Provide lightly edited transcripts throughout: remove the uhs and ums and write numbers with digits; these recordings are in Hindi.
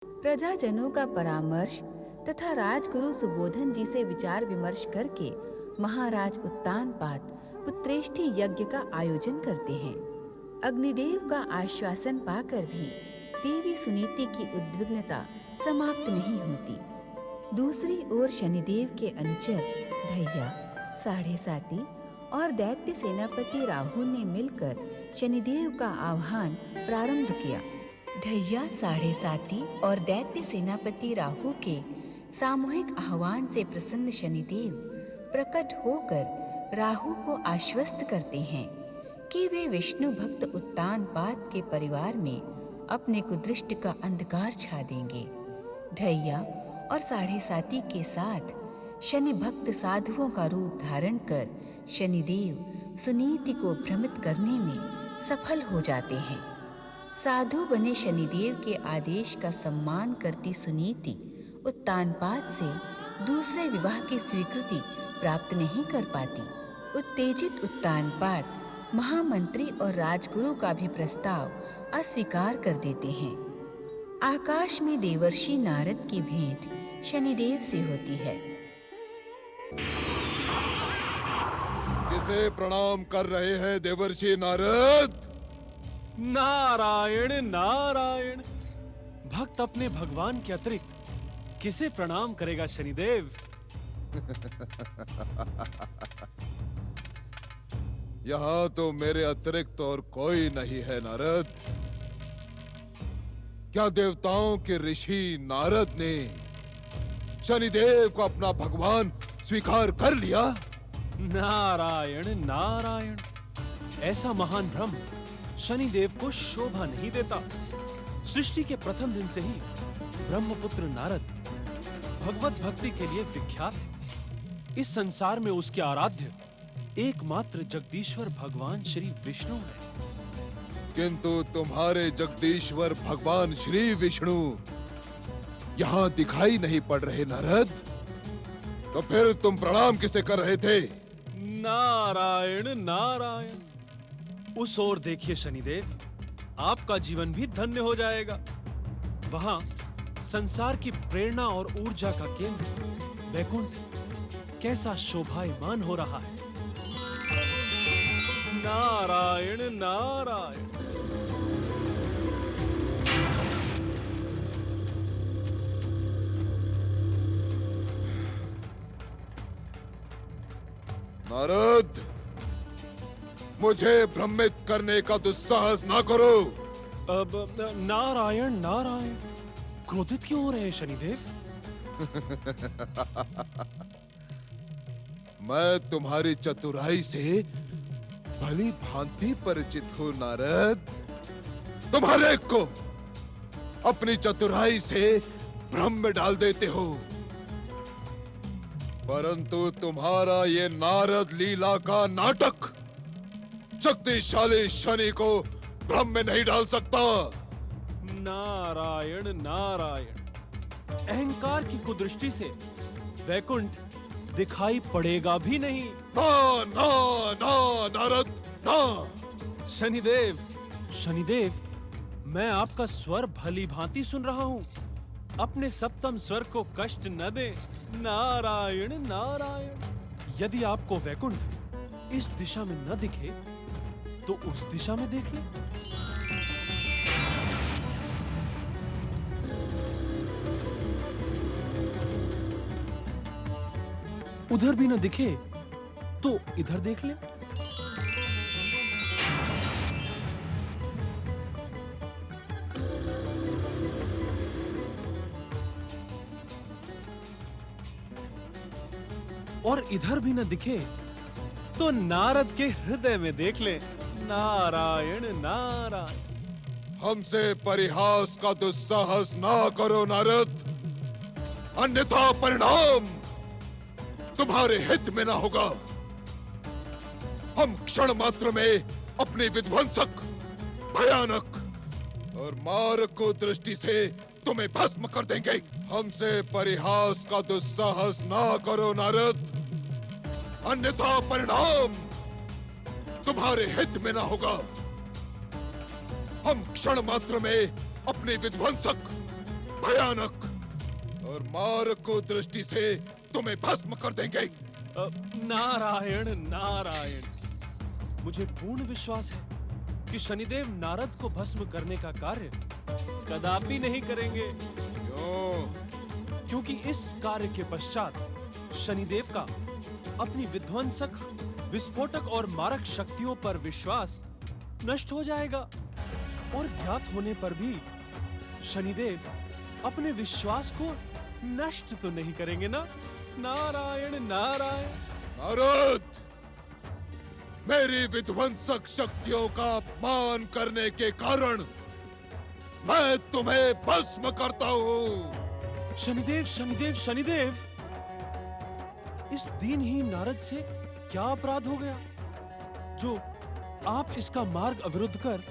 प्रजाजनों का परामर्श तथा राजगुरु सुबोधन जी से विचार विमर्श करके महाराज उत्तानपाद पुत्रेष्ठि यज्ञ का आयोजन करते हैं। अग्निदेव का आश्वासन पाकर भी देवी सुनीति की उद्विग्नता समाप्त नहीं होती। दूसरी ओर शनिदेव के अनुचर ढैया, साढ़े साती और दैत्य सेनापति राहु ने मिलकर शनिदेव का आह्वान प्रारंभ किया। ढैया, साढ़े साती और दैत्य सेनापति राहु के सामूहिक आह्वान से प्रसन्न शनिदेव प्रकट होकर राहु को आश्वस्त करते हैं कि वे विष्णु भक्त उत्तानपाद के परिवार में अपने कुदृष्ट का अंधकार छा देंगे। ढैया और साढ़े साती के साथ शनि भक्त साधुओं का रूप धारण कर शनिदेव सुनीति को भ्रमित करने में सफल हो जाते हैं। साधु बने शनिदेव के आदेश का सम्मान करती सुनीति उत्तानपाद से दूसरे विवाह की स्वीकृति प्राप्त नहीं कर पाती। उत्तेजित उत्तानपाद महामंत्री और राजगुरु का भी प्रस्ताव अस्वीकार कर देते हैं। आकाश में देवर्षि नारद की भेंट शनिदेव से होती है। किसे प्रणाम कर रहे हैं देवर्षि नारद? नारायण नारायण, भक्त अपने भगवान के अतिरिक्त किसे प्रणाम करेगा शनिदेव? यहाँ तो मेरे अतिरिक्त और कोई नहीं है नारद। क्या देवताओं के ऋषि नारद ने शनिदेव को अपना भगवान स्वीकार कर लिया? नारायण नारायण, ऐसा महान भ्रम शनिदेव को शोभा नहीं देता। सृष्टि के प्रथम दिन से ही ब्रह्मपुत्र नारद भगवत भक्ति के लिए विख्यात है। इस संसार में उसके आराध्य एकमात्र जगदीश्वर भगवान श्री विष्णु है। किंतु तुम्हारे जगदीश्वर भगवान श्री विष्णु यहाँ दिखाई नहीं पड़ रहे नारद। तो फिर तुम प्रणाम किसे कर रहे थे? नारायण नारायण, उस ओर देखिए शनिदेव, आपका जीवन भी धन्य हो जाएगा। वहां संसार की प्रेरणा और ऊर्जा का केंद्र वैकुंठ कैसा शोभायमान हो रहा है। नारायण नारायण। नारद, मुझे भ्रमित करने का दुस्साहस ना करो। अब नारायण नारायण, क्रोधित क्यों हो रहे हैं शनिदेव? मैं तुम्हारी चतुराई से भली भांति परिचित हूं नारद। तुम्हारे को अपनी चतुराई से भ्रम में डाल देते हो, परंतु तुम्हारा ये नारद लीला का नाटक शक्तिशाली शनि को भ्रम में नहीं डाल सकता। नारायण नारायण, अहंकार की कुदृष्टि से वैकुंठ दिखाई पड़ेगा भी नहीं। ना ना ना नारद ना। शनिदेव शनिदेव, मैं आपका स्वर भली भांति सुन रहा हूँ। अपने सप्तम स्वर को कष्ट न दे। नारायण नारायण, यदि आपको वैकुंठ इस दिशा में न दिखे तो उस दिशा में देख ले। उधर भी न दिखे तो इधर देख ले। और इधर भी न दिखे तो नारद के हृदय में देख ले। नारायण नारायण। हमसे परिहास का दुस्साहस ना करो नारद, अन्यथा परिणाम तुम्हारे हित में ना होगा। हम क्षण मात्र में अपनी विध्वंसक, भयानक और मारक दृष्टि से तुम्हें भस्म कर देंगे। हमसे परिहास का दुस्साहस ना करो नारद, अन्यथा परिणाम तुम्हारे हित में ना होगा। हम क्षण मात्र में अपनी विध्वंसक, भयानक और मारको दृष्टि से तुम्हें भस्म कर देंगे। नारायण नारायण, मुझे पूर्ण विश्वास है कि शनिदेव नारद को भस्म करने का कार्य कदापि नहीं करेंगे। क्यों? क्योंकि इस कार्य के पश्चात शनिदेव का अपनी विध्वंसक, विस्फोटक और मारक शक्तियों पर विश्वास नष्ट हो जाएगा और ज्ञात होने पर भी शनिदेव अपने विश्वास को नष्ट तो नहीं करेंगे ना? नारायण नारायण। नारद, मेरी विध्वंसक शक्तियों का अपमान करने के कारण मैं तुम्हें भस्म करता हूँ। शनिदेव शनिदेव शनिदेव, इस दीनहीन नारद से क्या अपराध हो गया जो आप इसका मार्ग अवरुद्ध कर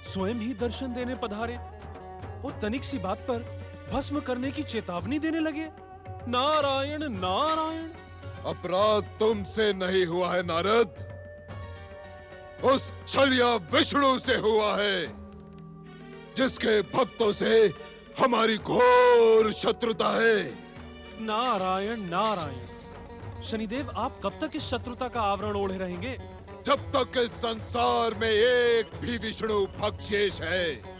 स्वयं ही दर्शन देने पधारे और तनिक सी बात पर भस्म करने की चेतावनी देने लगे? नारायण नारायण। अपराध तुमसे नहीं हुआ है नारद, उस छलिया विष्णु से हुआ है, जिसके भक्तों से हमारी घोर शत्रुता है। नारायण नारायण। शनिदेव, आप कब तक इस शत्रुता का आवरण ओढ़े रहेंगे? जब तक इस संसार में एक भी विष्णु भक्त शेष है,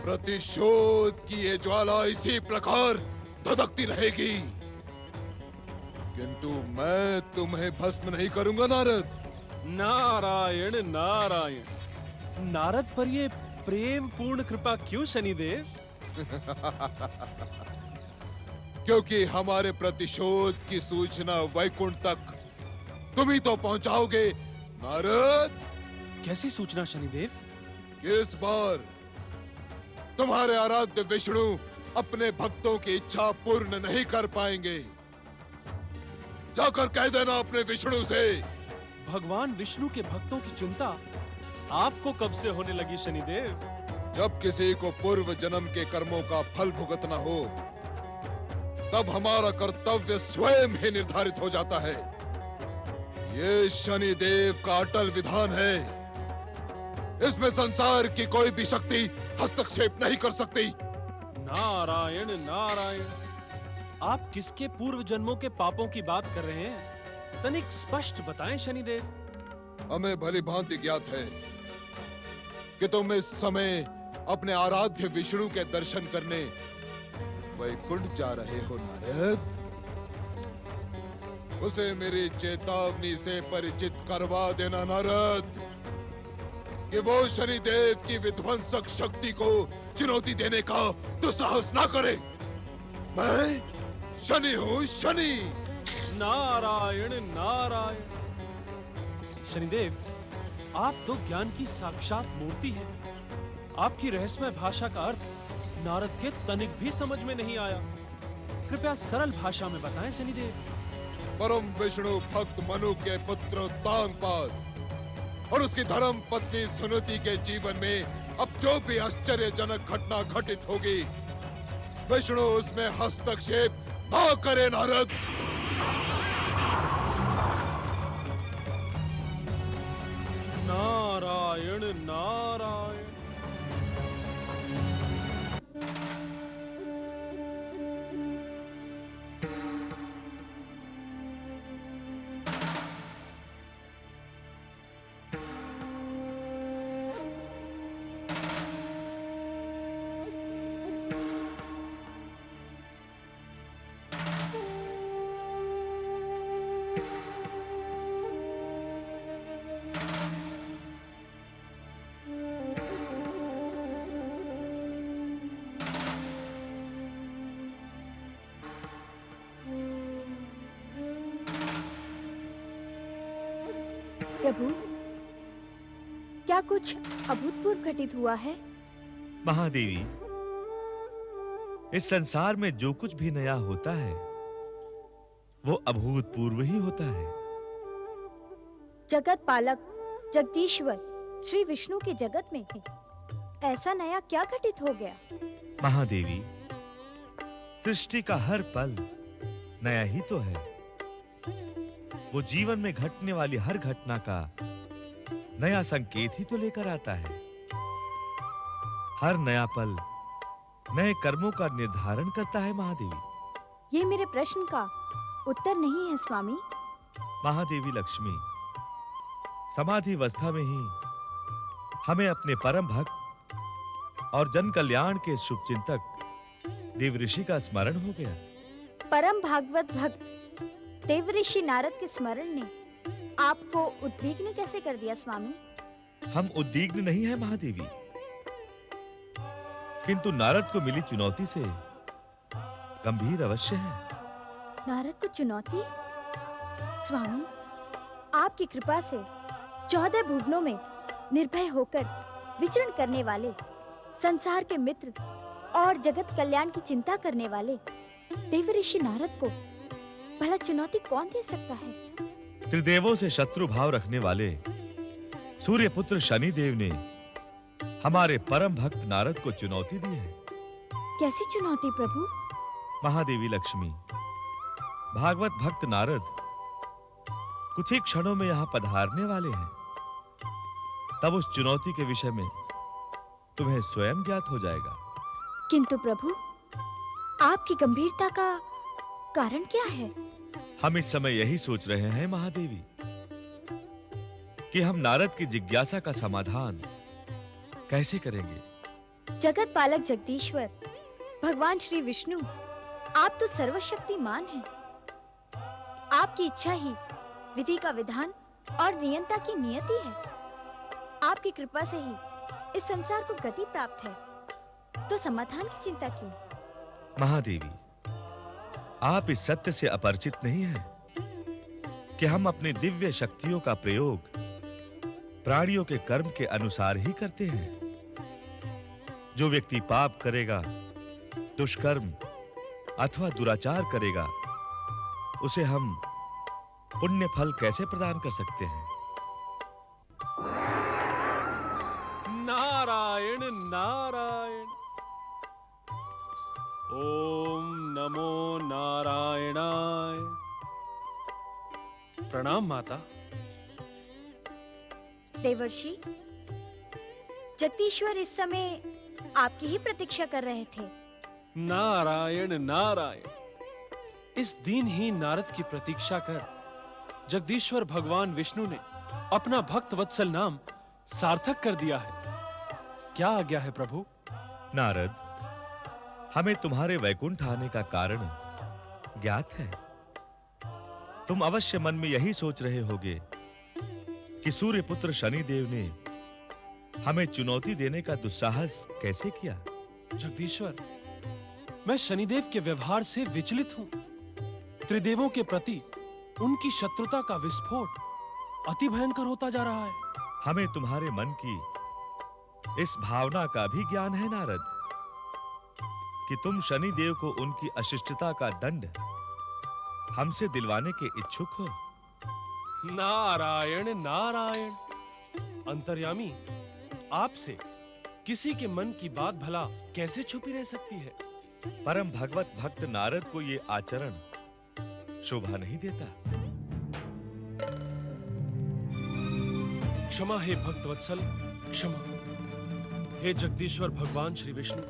प्रतिशोध की ये ज्वाला इसी प्रकार धधकती रहेगी। किंतु मैं तुम्हें भस्म नहीं करूंगा नारद। नारायण नारायण। नारद पर ये प्रेम पूर्ण कृपा क्यों शनिदेव? क्योंकि हमारे प्रतिशोध की सूचना वैकुंठ तक तुम ही तो पहुंचाओगे नारद। कैसी सूचना शनिदेव? इस बार तुम्हारे आराध्य विष्णु अपने भक्तों की इच्छा पूर्ण नहीं कर पाएंगे। जाकर कह देना अपने विष्णु से। भगवान विष्णु के भक्तों की चिंता आपको कब से होने लगी शनिदेव? जब किसी को पूर्व जन्म के कर्मों का फल भुगतना हो, तब हमारा कर्तव्य स्वयं ही निर्धारित हो जाता है। ये शनिदेव का अटल विधान है, इसमें संसार की कोई भी शक्ति हस्तक्षेप नहीं कर सकती। नारायण नारायण। आप किसके पूर्व जन्मों के पापों की बात कर रहे हैं? तनिक स्पष्ट बताएं शनिदेव। हमें भली भांति ज्ञात है कि तुम इस समय अपने आराध्य विष्णु के दर्शन करने वैकुंठ जा रहे हो नारद। उसे मेरी चेतावनी से परिचित करवा देना नारद, कि वो शनिदेव की विध्वंसक शक्ति को चुनौती देने का दुस्साहस ना करे। मैं शनि हूँ, शनि। नारायण नारायण। शनिदेव, आप तो ज्ञान की साक्षात मूर्ति हैं। आपकी रहस्यमय भाषा का अर्थ नारद के तनिक भी समझ में नहीं आया। कृपया सरल भाषा में बताएं शनिदेव। परम विष्णु भक्त मनु के पुत्र उत्तानपाद और उसकी धर्म पत्नी सुनीति के जीवन में अब जो भी आश्चर्यजनक घटना घटित होगी, विष्णु उसमें हस्तक्षेप ना करे नारद। नारायण नारायण। प्रभु, क्या कुछ अभूतपूर्व घटित हुआ है? महादेवी, इस संसार में जो कुछ भी नया होता है वो अभूतपूर्व ही होता है। जगत पालक जगदीश्वर श्री विष्णु के जगत में ऐसा नया क्या घटित हो गया? महादेवी, सृष्टि का हर पल नया ही तो है। वो जीवन में घटने वाली हर घटना का नया संकेत ही तो लेकर आता है। हर नया पल नए कर्मों का निर्धारण करता है महादेवी। ये मेरे प्रश्न का उत्तर नहीं है स्वामी। महादेवी लक्ष्मी, समाधि अवस्था में ही हमें अपने परम भक्त और जन कल्याण के शुभ चिंतक देव ऋषि का स्मरण हो गया। परम भागवत भक्त देवऋषि नारद के स्मरण ने आपको उद्विग्न कैसे कर दिया स्वामी? हम उद्विग्न नहीं है महादेवी, किंतु नारद को मिली चुनौती से गंभीर अवश्य है। नारद को चुनौती? स्वामी, आपकी कृपा से 14 भुवनों में निर्भय होकर विचरण करने वाले, संसार के मित्र और जगत कल्याण की चिंता करने वाले देवऋषि नारद को भला चुनौती कौन दे सकता है? त्रिदेवों से शत्रु भाव रखने वाले सूर्य पुत्र शनिदेव ने हमारे परम भक्त नारद को चुनौती दी है। कैसी चुनौती प्रभु? महादेवी लक्ष्मी, भागवत भक्त नारद कुछ ही क्षणों में यहां पधारने वाले हैं। तब उस चुनौती के विषय में तुम्हें स्वयं ज्ञात हो जाएगा। किंतु प्रभु, आपकी गंभीरता का कारण क्या है? हम इस समय यही सोच रहे हैं महादेवी कि हम नारद की जिज्ञासा का समाधान कैसे करेंगे। जगत पालक जगदीश्वर भगवान श्री विष्णु, आप तो सर्वशक्तिमान हैं। आपकी इच्छा ही विधि का विधान और नियंता की नियति है। आपकी कृपा से ही इस संसार को गति प्राप्त है, तो समाधान की चिंता क्यों? महादेवी, आप इस सत्य से अपरिचित नहीं हैं कि हम अपनी दिव्य शक्तियों का प्रयोग प्राणियों के कर्म के अनुसार ही करते हैं। जो व्यक्ति पाप करेगा, दुष्कर्म अथवा दुराचार करेगा, उसे हम पुण्य फल कैसे प्रदान कर सकते हैं? नारायण नारायण। ओम नमो नारायणाय। प्रणाम माता। देवर्षि, जगदीश्वर इस समय आपकी ही प्रतीक्षा कर रहे थे। नारायण नारायण। इस दीनहीन नारद की प्रतीक्षा कर जगदीश्वर भगवान विष्णु ने अपना भक्त वत्सल नाम सार्थक कर दिया है। क्या आज्ञा है प्रभु? नारद, हमें तुम्हारे वैकुंठ आने का कारण ज्ञात है। तुम अवश्य मन में यही सोच रहे होगे कि सूर्य पुत्र शनिदेव ने हमें चुनौती देने का दुस्साहस कैसे किया। जगदीश्वर, मैं शनिदेव के व्यवहार से विचलित हूं। त्रिदेवों के प्रति उनकी शत्रुता का विस्फोट अति भयंकर होता जा रहा है। हमें तुम्हारे मन की इस भावना का भी ज्ञान है नारद कि तुम शनिदेव को उनकी अशिष्टता का दंड हमसे दिलवाने के इच्छुक हो। नारायण नारायण। अंतर्यामी, आपसे किसी के मन की बात भला कैसे छुपी रह सकती है? परम भगवत भक्त नारद को ये आचरण शोभा नहीं देता। क्षमा हे भक्त वत्सल, क्षमा। हे जगदीश्वर भगवान श्री विष्णु,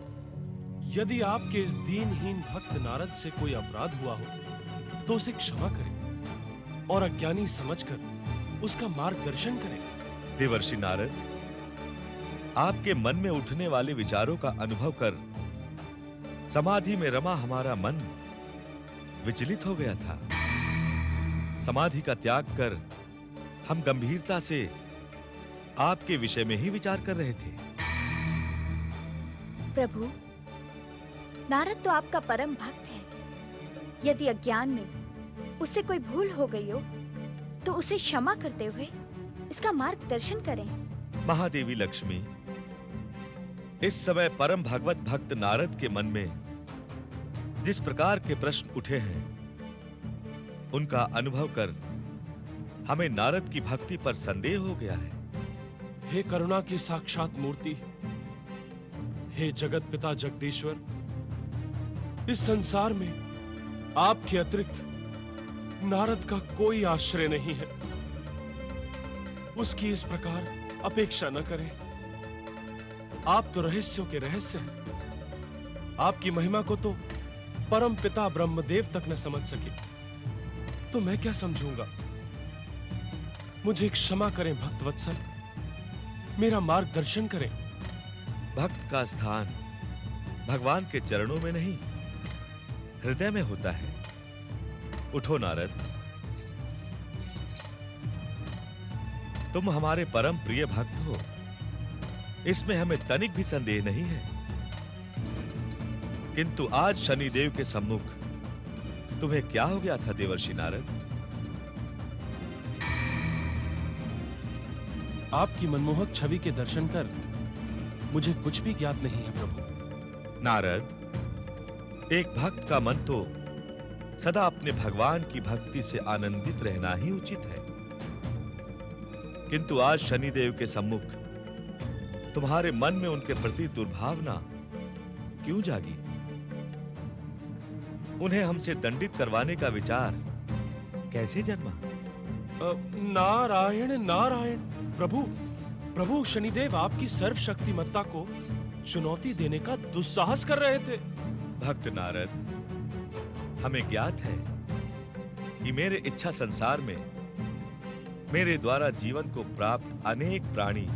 यदि आपके इस दीनहीन भक्त नारद से कोई अपराध हुआ हो तो उसे क्षमा करें और अज्ञानी समझकर उसका मार्गदर्शन करें। देवर्षि नारद, आपके मन में उठने वाले विचारों का अनुभव कर समाधि में रमा हमारा मन विचलित हो गया था। समाधि का त्याग कर हम गंभीरता से आपके विषय में ही विचार कर रहे थे। प्रभु, नारद तो आपका परम भक्त है। यदि अज्ञान में उससे कोई भूल हो गई हो तो उसे क्षमा करते हुए इसका मार्गदर्शन करें। महादेवी लक्ष्मी, इस समय परम भगवत भक्त नारद के मन में जिस प्रकार के प्रश्न उठे हैं, उनका अनुभव कर हमें नारद की भक्ति पर संदेह हो गया है। हे करुणा की साक्षात मूर्ति, हे जगत पिता जगदीश्वर, इस संसार में आपके अतिरिक्त नारद का कोई आश्रय नहीं है। उसकी इस प्रकार अपेक्षा न करें। आप तो रहस्यों के रहस्य हैं। आपकी महिमा को तो परम पिता ब्रह्मदेव तक न समझ सके, तो मैं क्या समझूंगा। मुझे क्षमा करें भक्त वत्सल, मेरा मार्गदर्शन करें। भक्त का स्थान भगवान के चरणों में नहीं, हृदय में होता है। उठो नारद, तुम हमारे परम प्रिय भक्त हो, इसमें हमें तनिक भी संदेह नहीं है। किंतु आज शनिदेव के सम्मुख तुम्हें क्या हो गया था देवर्षि नारद? आपकी मनमोहक छवि के दर्शन कर मुझे कुछ भी ज्ञात नहीं है प्रभु। नारद, एक भक्त का मन तो सदा अपने भगवान की भक्ति से आनंदित रहना ही उचित है। किंतु आज शनिदेव के सम्मुख तुम्हारे मन में उनके प्रति दुर्भावना क्यों जागी? उन्हें हमसे दंडित करवाने का विचार कैसे जन्मा? नारायण नारायण। प्रभु शनिदेव आपकी सर्वशक्तिमत्ता को चुनौती देने का दुस्साहस कर रहे थे। भक्त नारद, हमें ज्ञात है कि मेरे इच्छा संसार में मेरे द्वारा जीवन को प्राप्त अनेक प्राणी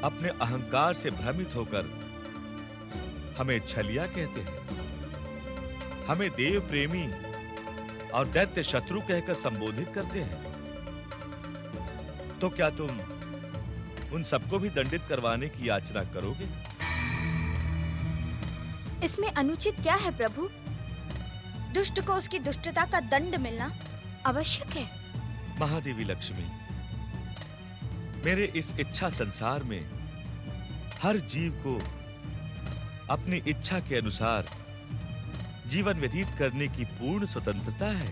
अपने अहंकार से भ्रमित होकर हमें छलिया कहते हैं, हमें देव प्रेमी और दैत्य शत्रु कहकर संबोधित करते हैं। तो क्या तुम उन सबको भी दंडित करवाने की याचना करोगे? इसमें अनुचित क्या है प्रभु? दुष्ट को उसकी दुष्टता का दंड मिलना आवश्यक है। महादेवी लक्ष्मी, मेरे इस इच्छा संसार में हर जीव को अपनी इच्छा के अनुसार जीवन व्यतीत करने की पूर्ण स्वतंत्रता है।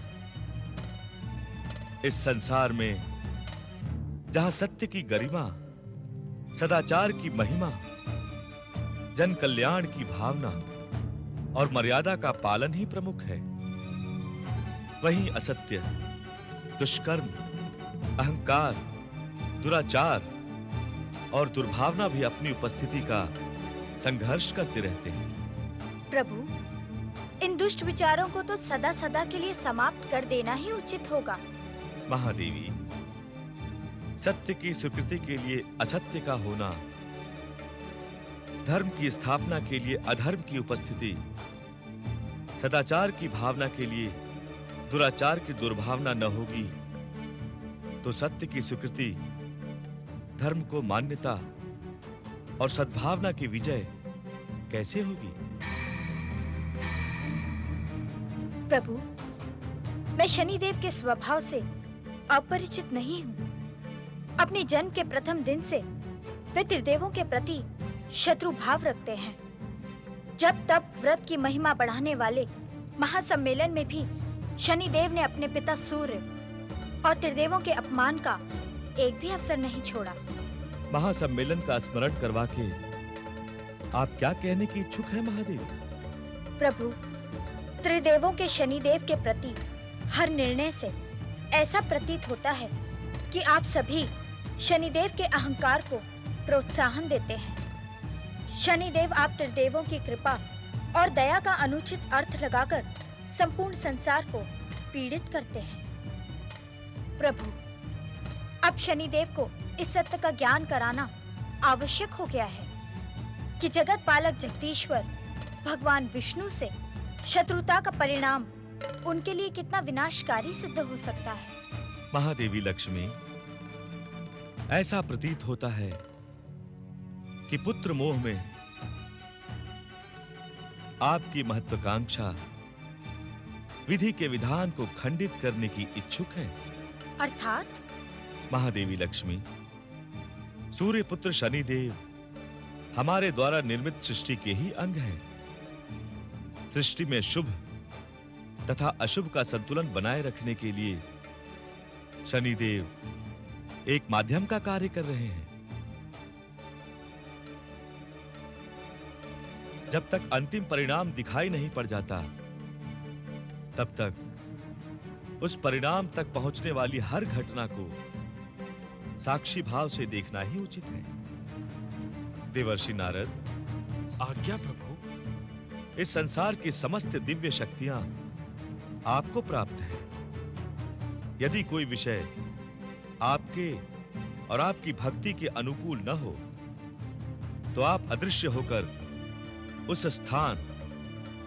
इस संसार में जहां सत्य की गरिमा, सदाचार की महिमा, जन कल्याण की भावना और मर्यादा का पालन ही प्रमुख है, वहीं असत्य, दुष्कर्म, अहंकार, दुराचार और दुर्भावना भी अपनी उपस्थिति का संघर्ष करते रहते हैं। प्रभु, इन दुष्ट विचारों को तो सदा सदा के लिए समाप्त कर देना ही उचित होगा। महादेवी, सत्य की स्वीकृति के लिए असत्य का होना, धर्म की स्थापना के लिए अधर्म की उपस्थिति, सदाचार की भावना के लिए दुराचार की दुर्भावना न होगी तो सत्य की स्वीकृति, धर्म को मान्यता और सद्भावना की विजय कैसे होगी? प्रभु, मैं शनिदेव के स्वभाव से अपरिचित नहीं हूँ। अपने जन्म के प्रथम दिन से वे त्रिदेवों के प्रति शत्रु भाव रखते हैं। जब तब व्रत की महिमा बढ़ाने वाले महासम्मेलन में भी शनिदेव ने अपने पिता सूर्य और त्रिदेवों के अपमान का एक भी अवसर नहीं छोड़ा। महासम्मेलन का स्मरण करवा के आप क्या कहने की इच्छुक हैं महादेव? प्रभु, त्रिदेवों के शनिदेव के प्रति हर निर्णय से ऐसा प्रतीत होता है कि आप सभी शनिदेव के अहंकार को प्रोत्साहन देते हैं। शनिदेव आप त्रिदेवों की कृपा और दया का अनुचित अर्थ लगाकर संपूर्ण संसार को पीड़ित करते हैं। प्रभु, अब शनिदेव को इस सत्य का ज्ञान कराना आवश्यक हो गया है कि जगत पालक जगदीश्वर भगवान विष्णु से शत्रुता का परिणाम उनके लिए कितना विनाशकारी सिद्ध हो सकता है। महादेवी लक्ष्मी, ऐसा प्रतीत होता है कि पुत्र मोह में आपकी महत्वाकांक्षा विधि के विधान को खंडित करने की इच्छुक है। अर्थात? महादेवी लक्ष्मी, सूर्य पुत्र शनिदेव हमारे द्वारा निर्मित सृष्टि के ही अंग हैं। सृष्टि में शुभ तथा अशुभ का संतुलन बनाए रखने के लिए शनिदेव एक माध्यम का कार्य कर रहे हैं। जब तक अंतिम परिणाम दिखाई नहीं पड़ जाता, तब तक उस परिणाम तक पहुंचने वाली हर घटना को साक्षी भाव से देखना ही उचित है। देवर्षि नारद, आज्ञा प्रभु। इस संसार की समस्त दिव्य शक्तियां आपको प्राप्त है। यदि कोई विषय आपके और आपकी भक्ति के अनुकूल न हो तो आप अदृश्य होकर उस स्थान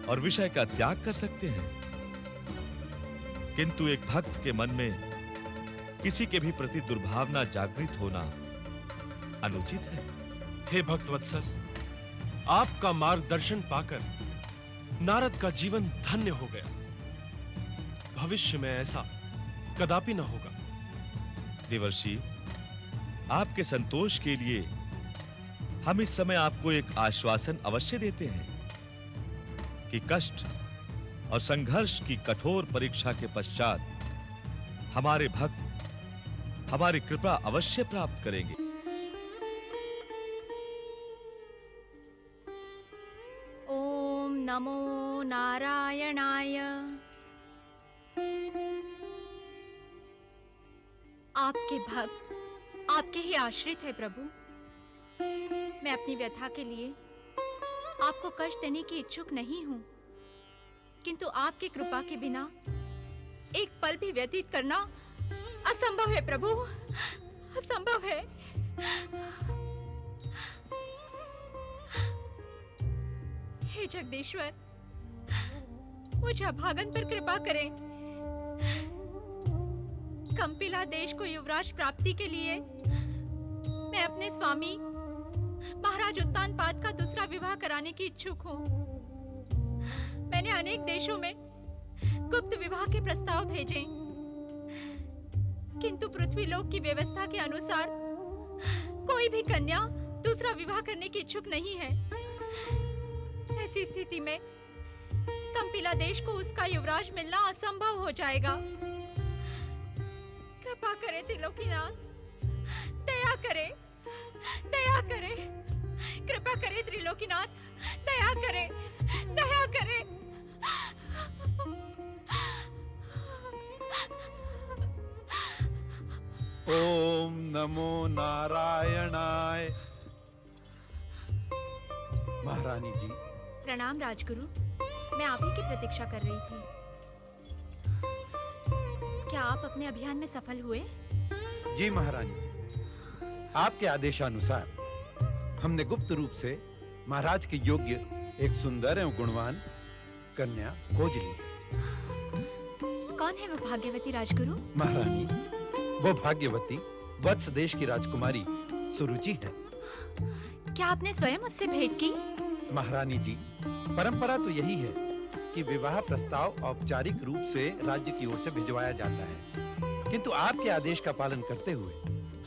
और विषय का त्याग कर सकते हैं। किंतु एक भक्त के मन में किसी के भी प्रति दुर्भावना जागृत होना अनुचित है। हे भक्तवत्सल, आपका मार्गदर्शन पाकर नारद का जीवन धन्य हो गया। भविष्य में ऐसा कदापि न होगा। देवर्षि, आपके संतोष के लिए हम इस समय आपको एक आश्वासन अवश्य देते हैं कि कष्ट और संघर्ष की कठोर परीक्षा के पश्चात हमारे भक्त हमारी कृपा अवश्य प्राप्त करेंगे। ओम नमो नारायणाय। आपके भक्त आपके ही आश्रित है प्रभु। मैं अपनी व्यथा के लिए आपको कष्ट देने की इच्छुक नहीं हूं, किंतु आपकी कृपा के बिना एक पल भी व्यतीत करना असंभव है प्रभु, असंभव है। हे जगदीश्वर, मुझ अभागन पर कृपा करें। कंपिला देश को युवराज प्राप्ति के लिए मैं अपने स्वामी महाराज उत्तानपाद का दूसरा विवाह कराने की इच्छुक हूँ। मैंने अनेक देशों में गुप्त विवाह के प्रस्ताव भेजे, किंतु पृथ्वीलोक की व्यवस्था के अनुसार कोई भी कन्या दूसरा विवाह करने की इच्छुक नहीं है। ऐसी स्थिति में कंपिला देश को उसका युवराज मिलना असंभव हो जाएगा। कृपा करे त्रिलोकीनाथ, दया करे, दया करे, कृपा करे त्रिलोकीनाथ, दया करे, दया करे। ओम नमो नारायणाय। महारानी जी। प्रणाम राजगुरु, मैं आप ही की प्रतीक्षा कर रही थी। क्या आप अपने अभियान में सफल हुए? जी महारानी जी, आपके आदेशानुसार हमने गुप्त रूप से महाराज के योग्य एक सुंदर एवं गुणवान कन्या खोज ली। कौन है वो भाग्यवती राजगुरु? महारानी, वो भाग्यवती वत्स देश की राजकुमारी सुरुचि है। क्या आपने स्वयं उससे भेंट की? महारानी जी, परंपरा तो यही है कि विवाह प्रस्ताव औपचारिक रूप से राज्य की ओर से भिजवाया जाता है, किंतु आपके आदेश का पालन करते हुए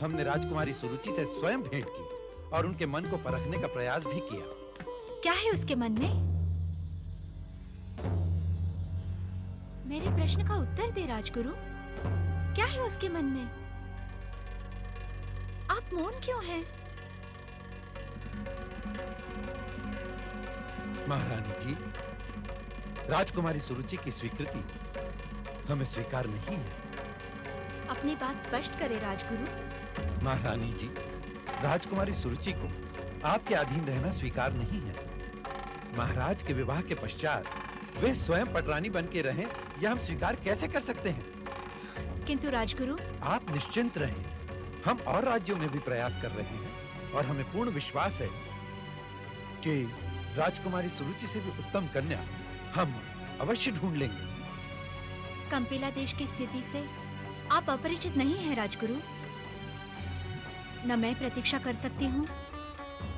हमने राजकुमारी सुरुचि से स्वयं भेंट की और उनके मन को परखने का प्रयास भी किया। क्या है उसके मन में? मेरे प्रश्न का उत्तर दे राजगुरु। क्या है उसके मन में? आप मौन क्यों हैं? महारानी जी, राजकुमारी सुरुचि की स्वीकृति हमें स्वीकार नहीं है। अपनी बात स्पष्ट करे राजगुरु। महारानी जी, राजकुमारी सुरुचि को आपके अधीन रहना स्वीकार नहीं है। महाराज के विवाह के पश्चात वे स्वयं पटरानी बन के रहें, यह हम स्वीकार कैसे कर सकते हैं? किंतु राजगुरु, आप निश्चिंत रहें, हम और राज्यों में भी प्रयास कर रहे हैं और हमें पूर्ण विश्वास है कि राजकुमारी सुरुचि से भी उत्तम कन्या हम अवश्य ढूंढ लेंगे। कंपिला देश की स्थिति से आप अपरिचित नहीं हैं राजगुरु। न मैं प्रतीक्षा कर सकती हूँ,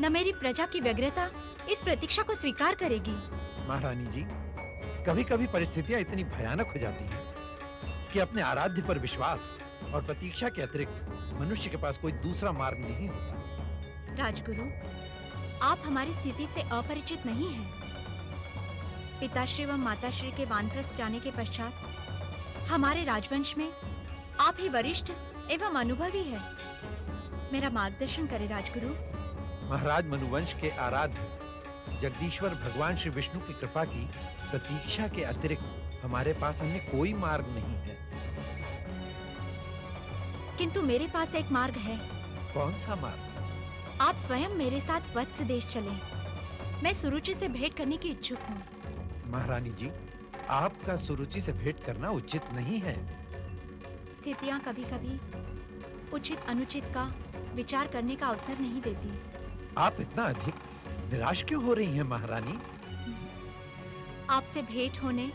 न मेरी प्रजा की व्यग्रता इस प्रतीक्षा को स्वीकार करेगी। महारानी जी, कभी-कभी परिस्थितियां इतनी भयानक हो जाती हैं कि अपने आराध्य पर विश्वास और प्रतीक्षा के अतिरिक्त मनुष्य के पास कोई दूसरा मार्ग नहीं होता। राजगुरु, आप हमारी स्थिति से अपरिचित नहीं हैं। पिताश्री व माताश्री के वानप्रस्थ जाने के पश्चात हमारे राजवंश में आप ही वरिष्ठ एवं अनुभवी है। मेरा मार्गदर्शन करें राजगुरु। महाराज मनुवंश के आराध्य जगदीश्वर भगवान श्री विष्णु की कृपा की प्रतीक्षा के अतिरिक्त हमारे पास अन्य कोई मार्ग नहीं है। किंतु मेरे पास एक मार्ग है। कौन सा मार्ग? आप स्वयं मेरे साथ वत्स देश चलें। मैं सुरुचि से भेंट करने की इच्छुक हूँ। महारानी जी, आपका सुरुचि से भेंट करना उचित नहीं है। स्थितियां कभी-कभी उचित अनुचित का विचार करने का अवसर नहीं देती। आप इतना अधिक निराश क्यों हो रही हैं महारानी? आपसे भेंट होने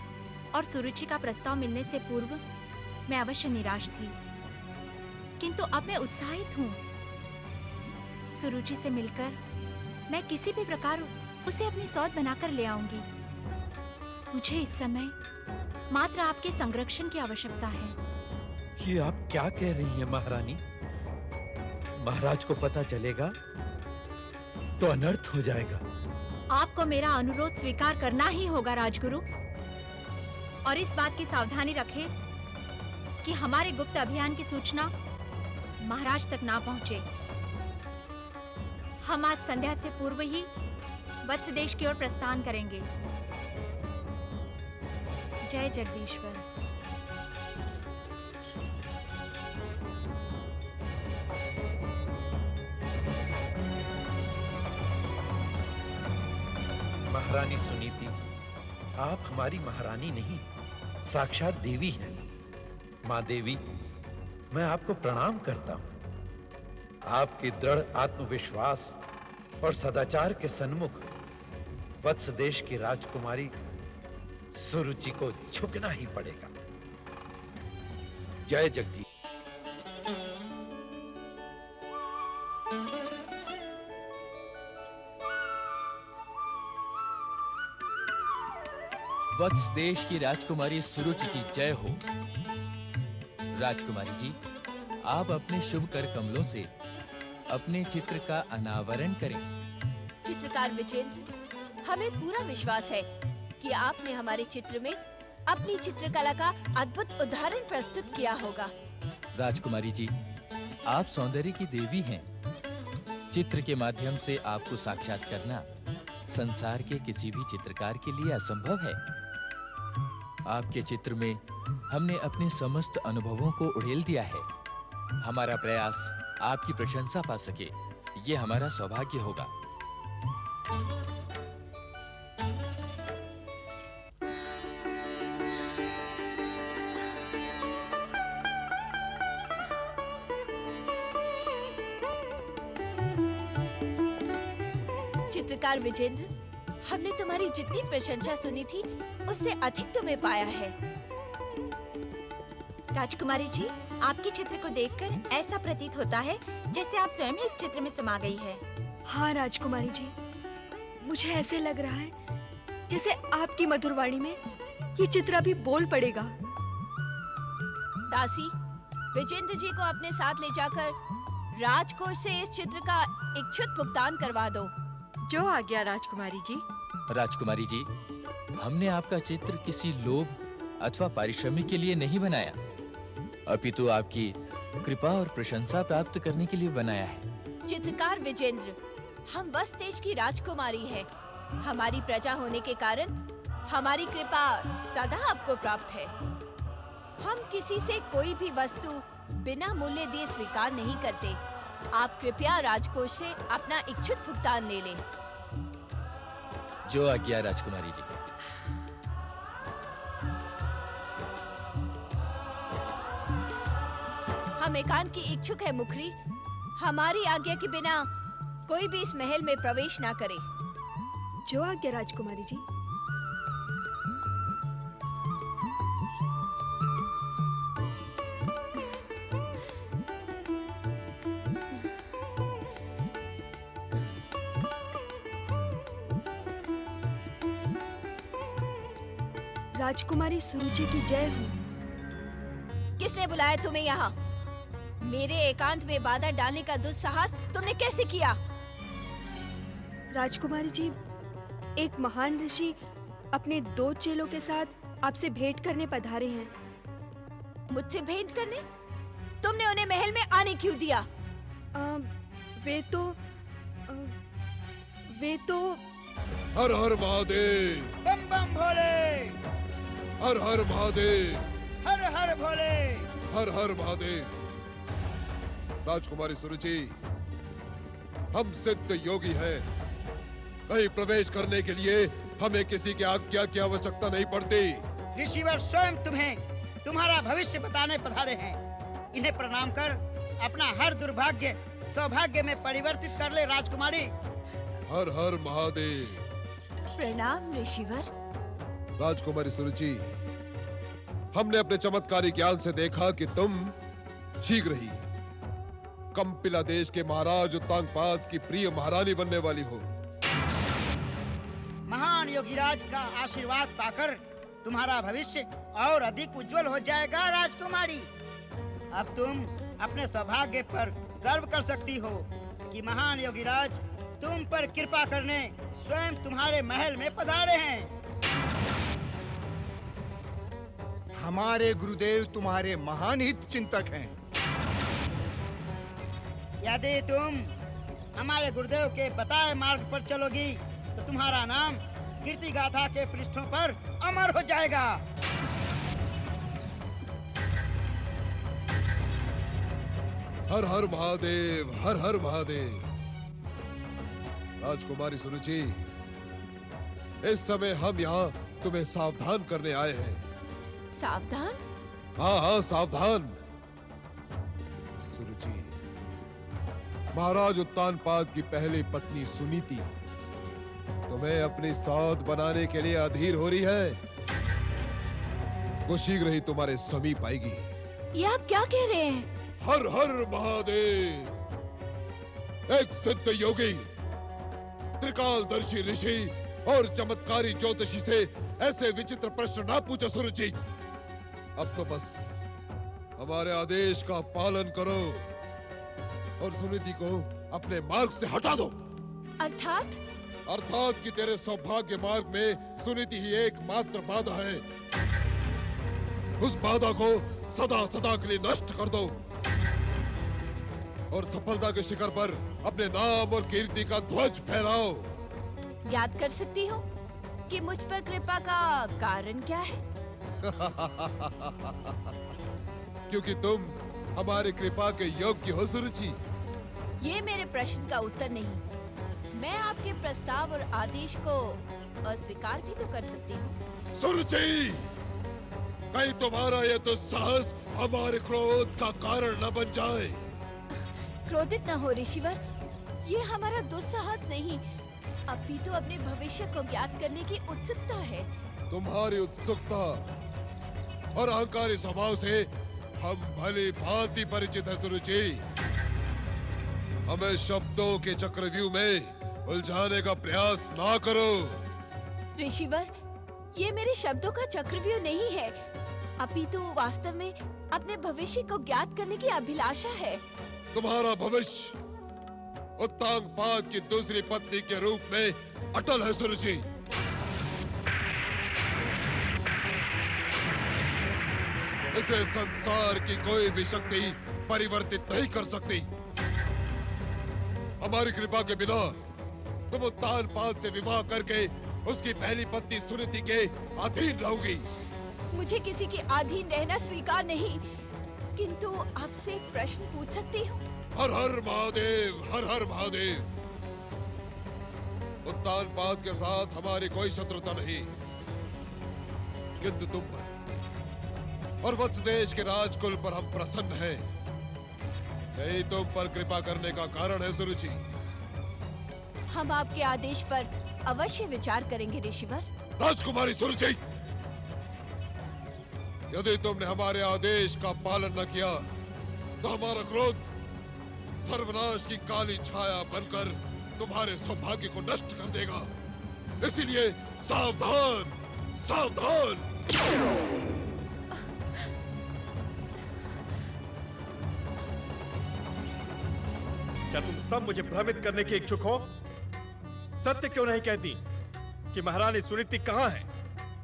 और सुरुचि का प्रस्ताव मिलने से पूर्व मैं अवश्य निराश थी, किंतु अब मैं उत्साहित हूँ। सुरुचि से मिलकर मैं किसी भी प्रकार उसे अपनी सौत बनाकर ले आऊंगी। मुझे इस समय मात्र आपके संरक्षण की आवश्यकता है। ये आप क्या कह रही हैं महारानी? महाराज को पता चलेगा तो अनर्थ हो जाएगा। आपको मेरा अनुरोध स्वीकार करना ही होगा राजगुरु, और इस बात की सावधानी रखें कि हमारे गुप्त अभियान की सूचना महाराज तक ना पहुंचे। हम आज संध्या से पूर्व ही वत्स देश की ओर प्रस्थान करेंगे। जय जगदीश्वर। महारानी सुनीति, आप हमारी महारानी नहीं, साक्षात देवी हैं। माँ देवी, मैं आपको प्रणाम करता हूँ। आपके दृढ़ आत्मविश्वास और सदाचार के सन्मुख वत्स देश की राजकुमारी सुरुचि को झुकना ही पड़ेगा। जय जगदीश। वत्स देश की राजकुमारी सुरुचि की जय हो। राजकुमारी जी, आप अपने शुभ कर कमलों से अपने चित्र का अनावरण करें। चित्रकार विजेंद्र, हमें पूरा विश्वास है कि आपने हमारे चित्र में अपनी चित्रकला का अद्भुत उदाहरण प्रस्तुत किया होगा। राजकुमारी जी, आप सौंदर्य की देवी हैं। चित्र के माध्यम से आपको साक्षात करना संसार के किसी भी चित्रकार के लिए असंभव है। आपके चित्र में हमने अपने समस्त अनुभवों को उड़ेल दिया है। हमारा प्रयास आपकी प्रशंसा पा सके, ये हमारा सौभाग्य होगा। चित्रकार विजेंद्र, हमने तुम्हारी जितनी प्रशंसा सुनी थी उससे अधिक तुम्हें पाया है। राजकुमारी जी, आपके चित्र को देखकर ऐसा प्रतीत होता है जैसे आप स्वयं ही इस चित्र में समा गई है। हाँ राजकुमारी जी, मुझे ऐसे लग रहा है जैसे आपकी मधुर वाणी में ये चित्र अभी बोल पड़ेगा। दासी, विजेंद्र जी को अपने साथ ले जाकर राजकोष से इस चित्र का इच्छुत भुगतान करवा दो। जो आज्ञा राजकुमारी जी। राजकुमारी जी, हमने आपका चित्र किसी लोभ अथवा पारिश्रमिक के लिए नहीं बनाया, अपितु आपकी कृपा और प्रशंसा प्राप्त करने के लिए बनाया है। चित्रकार विजेंद्र, हम वत्स देश की राजकुमारी है। हमारी प्रजा होने के कारण हमारी कृपा सदा आपको प्राप्त है। हम किसी से कोई भी वस्तु बिना मूल्य दिए स्वीकार नहीं करते। आप कृपया राजकोष से अपना इच्छुत भुगतान ले लें। जो आज्ञा राजकुमारी जी। हम एकांत की इच्छुक है मुखरी। हमारी आज्ञा के बिना कोई भी इस महल में प्रवेश ना करे। जो आज्ञा राजकुमारी जी। राजकुमारी सुरुचि की जय हो। किसने बुलाया तुम्हें यहाँ? मेरे एकांत में बाधा डालने का दुस्साहस तुमने कैसे किया? राजकुमारी जी, एक महान ऋषि अपने 2 चेलों के साथ आपसे भेंट करने पधारे हैं। मुझसे भेंट करने? तुमने उन्हें महल में आने क्यों दिया? वे तो हर हर महादेव। बम बम भोले। हर हर महादेव। हर हर भोले। हर हर महादेव। राजकुमारी सुरुचि, हम सिद्ध योगी हैं। कहीं प्रवेश करने के लिए हमें किसी की आज्ञा की आवश्यकता नहीं पड़ती। ऋषिवर स्वयं तुम्हें तुम्हारा भविष्य बताने पधारे हैं। इन्हें प्रणाम कर अपना हर दुर्भाग्य सौभाग्य में परिवर्तित कर ले राजकुमारी। हर हर महादेव। प्रणाम ऋषिवर। राजकुमारी सुरुचि, हमने अपने चमत्कारी ज्ञान से देखा कि तुम शीघ्र ही कंपिला देश के महाराज उत्तांगपाद की प्रिय महारानी बनने वाली हो। महान योगीराज का आशीर्वाद पाकर तुम्हारा भविष्य और अधिक उज्जवल हो जाएगा राजकुमारी। अब तुम अपने सौभाग्य पर गर्व कर सकती हो कि महान योगीराज तुम पर कृपा करने स्वयं तुम्हारे महल में पधारे हैं। हमारे गुरुदेव तुम्हारे महान हित चिंतक हैं। यदि तुम हमारे गुरुदेव के बताए मार्ग पर चलोगी तो तुम्हारा नाम कीर्ति गाथा के पृष्ठों पर अमर हो जाएगा। हर हर महादेव, हर हर महादेव। राजकुमारी सुरुचि, इस समय हम यहाँ तुम्हें सावधान करने आए हैं। सावधान? हाँ हाँ, सावधान। सुरुचि, महाराज उत्तानपाद की पहली पत्नी सुनीति तुम्हें अपनी सौत बनाने के लिए अधीर हो रही है। वो शीघ्र ही तुम्हारे समीप आएगी। ये आप क्या कह रहे हैं? हर हर महादेव। एक सिद्ध योगी, त्रिकालदर्शी ऋषि और चमत्कारी ज्योतिषी से ऐसे विचित्र प्रश्न ना पूछो सुरुचि। अब तो बस हमारे आदेश का पालन करो और सुनीति को अपने मार्ग से हटा दो। अर्थात? अर्थात कि तेरे सौभाग्य मार्ग में सुनीति ही एकमात्र बाधा है। उस बाधा को सदा सदा के लिए नष्ट कर दो और सफलता के शिखर पर अपने नाम और कीर्ति का ध्वज फहराओ। याद कर सकती हो कि मुझ पर कृपा का कारण क्या है? क्योंकि तुम हमारी कृपा के योग्य हो सुरुचि। ये मेरे प्रश्न का उत्तर नहीं। मैं आपके प्रस्ताव और आदेश को अस्वीकार भी तो कर सकती हूँ। सुरुचि, कहीं तुम्हारा ये दुस्साहस हमारे क्रोध का कारण न बन जाए। क्रोधित न हो ऋषिवर, ये हमारा दुस्साहस नहीं, अपितु अपने भविष्य को ज्ञात करने की उत्सुकता है। तुम्हारी उत्सुकता और अहंकारी स्वभाव से हम भली भांति परिचित है सुरुचि। हमें शब्दों के चक्रव्यूह में उलझाने का प्रयास ना करो। ऋषिवर, ये मेरे शब्दों का चक्रव्यूह नहीं है, अपितु वास्तव में अपने भविष्य को ज्ञात करने की अभिलाषा है। तुम्हारा भविष्य उत्तांगपाद की दूसरी पत्नी के रूप में अटल है सुरुचि। इसे संसार की कोई भी शक्ति परिवर्तित नहीं कर सकती। हमारी कृपा के बिना तुम उत्तानपाद से विवाह करके उसकी पहली पत्नी सुनीति के अधीन रहोगी। मुझे किसी के अधीन रहना स्वीकार नहीं, किंतु आपसे एक प्रश्न पूछ सकती हूँ? हर हर महादेव, हर हर महादेव। उत्तानपाद के साथ हमारी कोई शत्रुता नहीं, किंतु तुम पर और वत्सदेश के राजकुल पर हम प्रसन्न हैं। यही तुम पर कृपा करने का कारण है सुरुचि। हम आपके आदेश पर अवश्य विचार करेंगे ऋषिवर। राजकुमारी सुरुचि, यदि तुमने हमारे आदेश का पालन न किया तो हमारा क्रोध सर्वनाश की काली छाया बनकर तुम्हारे सौभाग्य को नष्ट कर देगा। इसीलिए सावधान, सावधान। क्या तुम सब मुझे भ्रमित करने के इच्छुक हो? सत्य क्यों नहीं कहती कि महारानी सुनीति कहाँ है?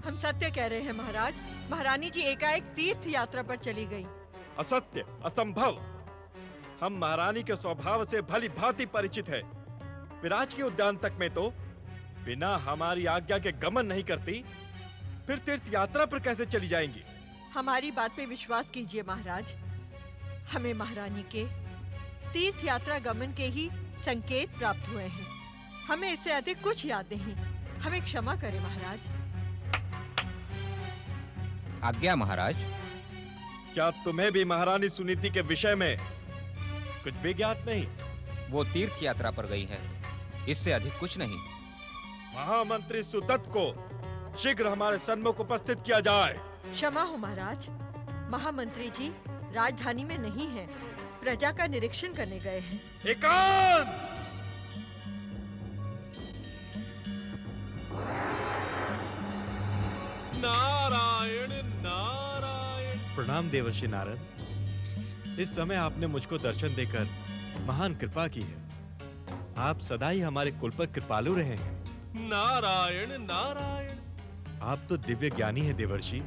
हम सत्य कह रहे हैं महाराज। महारानी जी एकाएक तीर्थ यात्रा पर चली गई। असत्य, असंभव। हम महारानी के स्वभाव से भली भांति परिचित है। विराज के उद्यान तक में तो बिना हमारी आज्ञा के गमन नहीं करती, फिर तीर्थ यात्रा पर कैसे चली जाएंगी? हमारी बात पे विश्वास कीजिए महाराज। हमें महारानी के तीर्थ यात्रा गमन के ही संकेत प्राप्त हुए हैं। हमें इससे अधिक कुछ याद नहीं। हमें क्षमा करें महाराज। आज्ञा महाराज। क्या तुम्हें भी महारानी सुनीति के विषय में कुछ भी ज्ञात नहीं? वो तीर्थ यात्रा पर गई है, इससे अधिक कुछ नहीं। महामंत्री सुदत्त को शीघ्र हमारे सन्मुख उपस्थित किया जाए। क्षमा हो महाराज, महामंत्री जी राजधानी में नहीं है, प्रजा का निरीक्षण करने गए हैं। एकांत! नारायण नारायण। प्रणाम देवर्षि नारद। इस समय आपने मुझको दर्शन देकर महान कृपा की है। आप सदा ही हमारे कुल पर कृपालु रहे हैं। नारायण नारायण। आप तो दिव्य ज्ञानी हैं देवर्षि।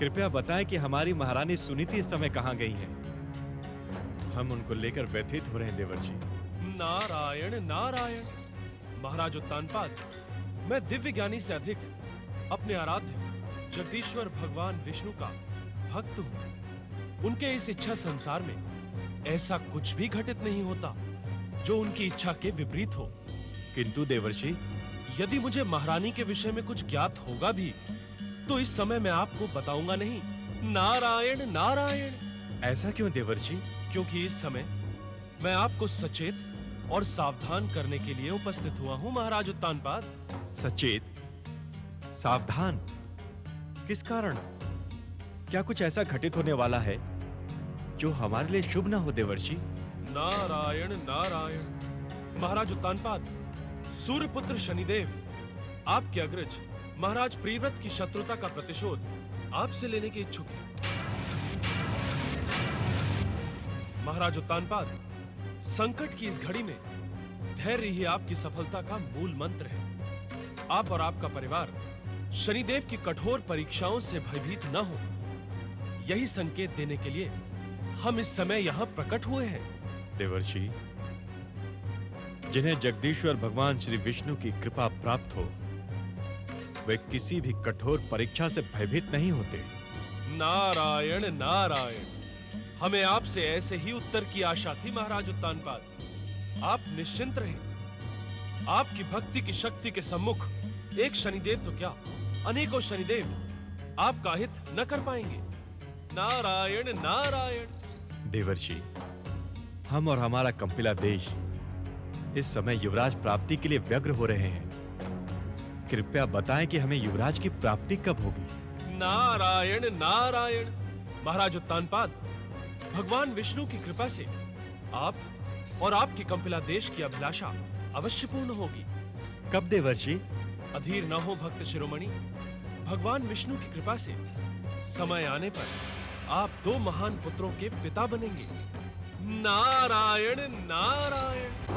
कृपया बताएं कि हमारी महारानी सुनीति इस समय कहाँ गई हैं? हम उनको लेकर व्यथित हो रहे हैं देवर्षि। नारायण नारायण। महाराज उत्तानपाद, मैं दिव्य ज्ञानी से अधिक अपने आराध्य जगदीश्वर भगवान विष्णु का भक्त हूँ। उनके इस इच्छा संसार में ऐसा कुछ भी घटित नहीं होता जो उनकी इच्छा के विपरीत हो। किंतु देवर्षि, यदि मुझे महारानी के विषय में कुछ ज्ञात होगा भी तो इस समय मैं आपको बताऊंगा नहीं। नारायण नारायण। ऐसा क्यों देवर्षि? क्योंकि इस समय मैं आपको सचेत और सावधान करने के लिए उपस्थित हुआ हूँ महाराज उत्तानपाद। सचेत? सावधान? किस कारण? क्या कुछ ऐसा घटित होने वाला है जो हमारे लिए शुभ न हो देवर्षि? नारायण नारायण। महाराज उत्तानपाद, सूर्यपुत्र शनिदेव आपके अग्रज महाराज प्रियव्रत की शत्रुता का प्रतिशोध आपसे लेने के इच्छुक हैं। महाराज उत्तानपाद, संकट की इस घड़ी में धैर्य ही आपकी सफलता का मूल मंत्र है। आप और आपका परिवार शनिदेव की कठोर परीक्षाओं से भयभीत न हो, यही संकेत देने के लिए हम इस समय यहाँ प्रकट हुए हैं। देवर्षि, जिन्हें जगदीश्वर भगवान श्री विष्णु की कृपा प्राप्त हो, वे किसी भी कठोर परीक्षा से भयभीत नहीं होते। नारायण नारायण। हमें आपसे ऐसे ही उत्तर की आशा थी महाराज उत्तानपाद। आप निश्चिंत रहें। आपकी भक्ति की शक्ति के सम्मुख एक शनिदेव तो क्या, अनेकों शनिदेव आपका हित न कर पाएंगे। नारायण नारायण। देवर्षि, हम और हमारा कंपिला देश इस समय युवराज प्राप्ति के लिए व्यग्र हो रहे हैं। कृपया बताएं कि हमें युवराज की प्राप्ति कब होगी? नारायण नारायण। महाराज उत्तानपाद, भगवान विष्णु की कृपा से आप और आपकी कंपिला देश की अभिलाषा अवश्य पूर्ण होगी। कब देवर्षि? अधीर न हो भक्त शिरोमणि। भगवान विष्णु की कृपा से समय आने पर आप 2 महान पुत्रों के पिता बनेंगे। नारायण नारायण।